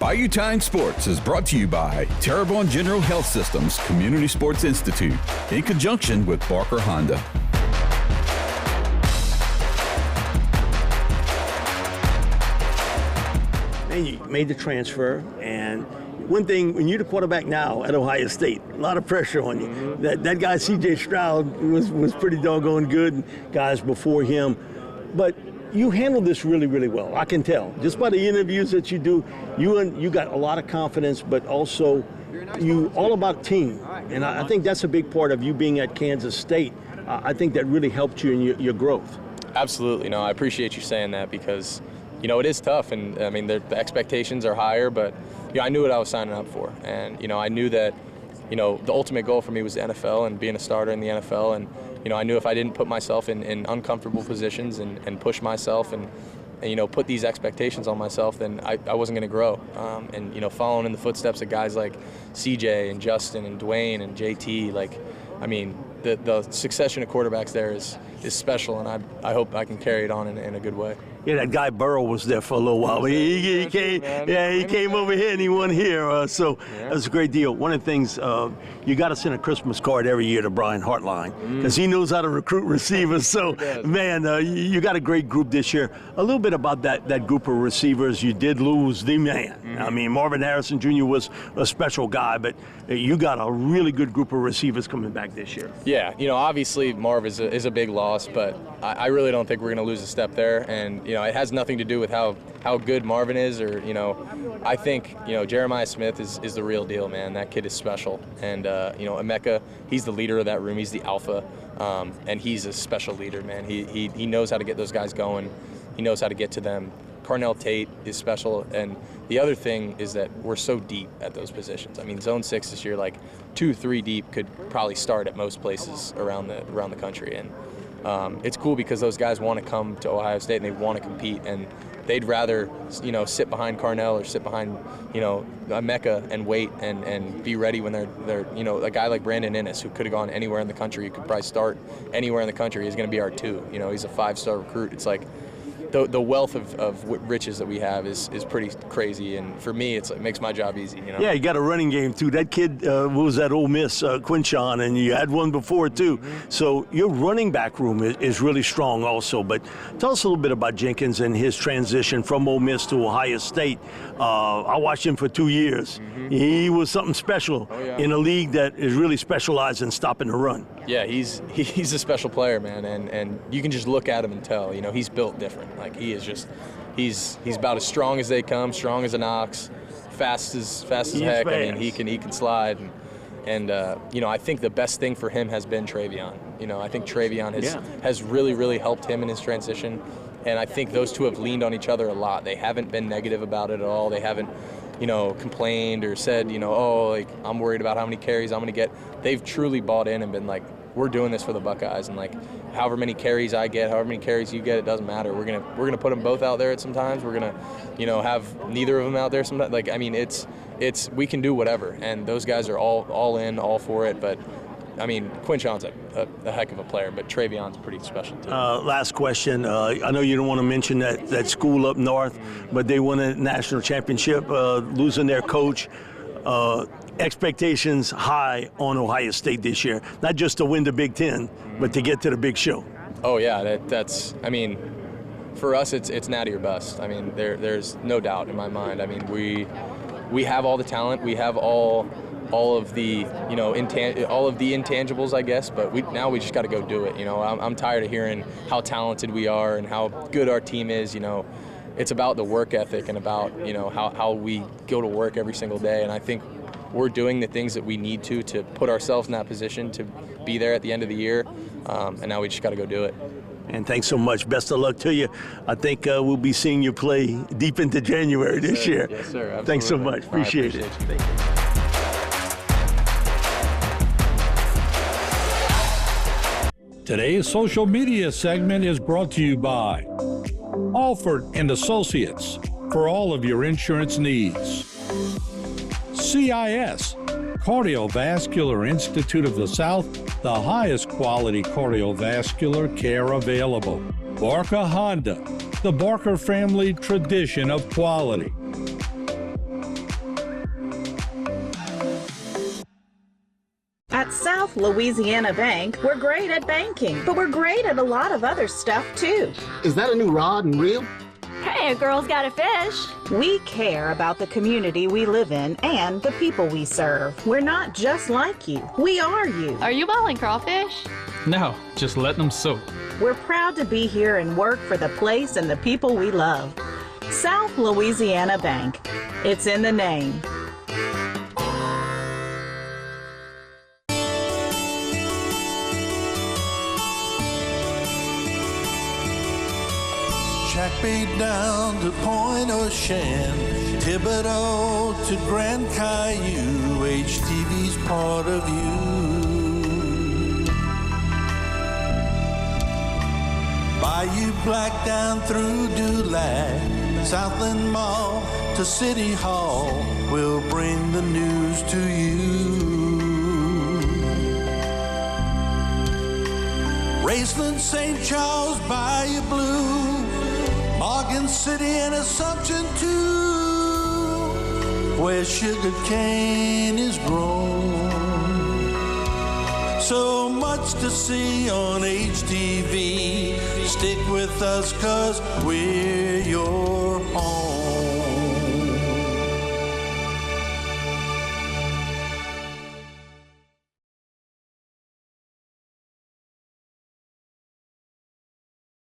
Bayou Time Sports is brought to you by Terrebonne General Health Systems Community Sports Institute in conjunction with Barker Honda. And you made the transfer, and one thing, when you're the quarterback now at Ohio State, a lot of pressure on you. That guy C.J. Stroud was pretty doggone good, and guys before him. But you handled this really, really well. I can tell. Just by the interviews that you do, you got a lot of confidence, but also you all about team. And I think that's a big part of you being at Kansas State. I think that really helped you in your growth. Absolutely. No, I appreciate you saying that because, you know, it is tough. And, I mean, the expectations are higher, but, you know, I knew what I was signing up for. And, you know, I knew that, you know, the ultimate goal for me was the NFL and being a starter in the NFL. And, you know, I knew if I didn't put myself in uncomfortable positions and push myself and, you know, put these expectations on myself, then I wasn't going to grow. And, you know, following in the footsteps of guys like CJ and Justin and Dwayne and JT, like, I mean, the succession of quarterbacks there is special, and I hope I can carry it on in a good way. Yeah, that guy Burrow was there for a little while. He came over here and he won here. So that was a great deal. One of the things, you got to send a Christmas card every year to Brian Hartline because he knows how to recruit receivers. So, man, you got a great group this year. A little bit about that group of receivers. You did lose the man. I mean, Marvin Harrison Jr. was a special guy, but you got a really good group of receivers coming back this year. Yeah, you know, obviously Marv is a big loss, but I really don't think we're going to lose a step there. And, you know, it has nothing to do with how good Marvin is or, you know, I think, you know, Jeremiah Smith is the real deal, man. That kid is special. And, you know, Emeka, he's the leader of that room. He's the alpha, and he's a special leader, man. He knows how to get those guys going. He knows how to get to them. Carnell Tate is special, and the other thing is that we're so deep at those positions. I mean, Zone 6 this year, like 2-3 deep could probably start at most places around the country, and it's cool because those guys want to come to Ohio State and they want to compete, and they'd rather, you know, sit behind Carnell or sit behind, you know, Emeka and wait and be ready when they're you know, a guy like Brandon Ennis who could have gone anywhere in the country, who could probably start anywhere in the country, is going to be our 2. You know, he's a 5-star recruit. It's like the wealth of riches that we have is pretty crazy, and for me, it makes my job easy. You know? Yeah, you got a running game too. That kid, what was that, Ole Miss, Quinshon, and you had one before too. So your running back room is really strong also. But tell us a little bit about Jenkins and his transition from Ole Miss to Ohio State. I watched him for 2 years. He was something special in a league that is really specialized in stopping the run. Yeah, he's a special player, man, and you can just look at him and tell. You know, he's built different. Like he is just, he's about as strong as they come, strong as an ox, fast as heck. I mean, he can slide, and you know, I think the best thing for him has been Travion. You know, I think Travion has really helped him in his transition, and I think those two have leaned on each other a lot. They haven't been negative about it at all. They haven't, you know, complained or said, you know, oh, like I'm worried about how many carries I'm going to get. They've truly bought in and been like, we're doing this for the Buckeyes, and like however many carries I get, however many carries you get, it doesn't matter. We're gonna put them both out there at some times. We're gonna, you know, have neither of them out there sometimes. Like, I mean, it's we can do whatever, and those guys are all in, all for it. But I mean, Quinshon's a heck of a player, but Travion's pretty special too. Last question. I know you don't want to mention that school up north, but they won a national championship, losing their coach. Expectations high on Ohio State this year, not just to win the Big Ten, but to get to the big show. Oh yeah, that's. I mean, for us, it's natty or bust. I mean, there's no doubt in my mind. I mean, we have all the talent, we have all of the, you know, all of the intangibles, I guess. But now we just got to go do it. You know, I'm tired of hearing how talented we are and how good our team is. You know, it's about the work ethic and about, you know, how we go to work every single day. And I think we're doing the things that we need to put ourselves in that position to be there at the end of the year, and now we just got to go do it. And thanks so much. Best of luck to you. I think we'll be seeing you play deep into January this year. Yes, sir. Absolutely. Thanks so much. Appreciate it. Thank you. Today's social media segment is brought to you by Alford and Associates for all of your insurance needs. CIS, Cardiovascular Institute of the South, the highest quality cardiovascular care available. Barker Honda, the Barker family tradition of quality. South Louisiana Bank, we're great at banking, but we're great at a lot of other stuff too. Is that a new rod and reel? Hey, a girl's got a fish. We care about the community we live in and the people we serve. We're not just like you. We are you. Are you boiling crawfish? No, just letting them soak. We're proud to be here and work for the place and the people we love. South Louisiana Bank. It's in the name. Jack Bay down to Point Ocean, Thibodeau to Grand Caillou, HTV's part of you. Bayou Black down through Dulac, Southland Mall to City Hall, we'll bring the news to you. Raceland, St. Charles, Bayou Blue, Morgan City and Assumption too, where sugar cane is grown. So much to see on HTV. Stick with us 'cause we're your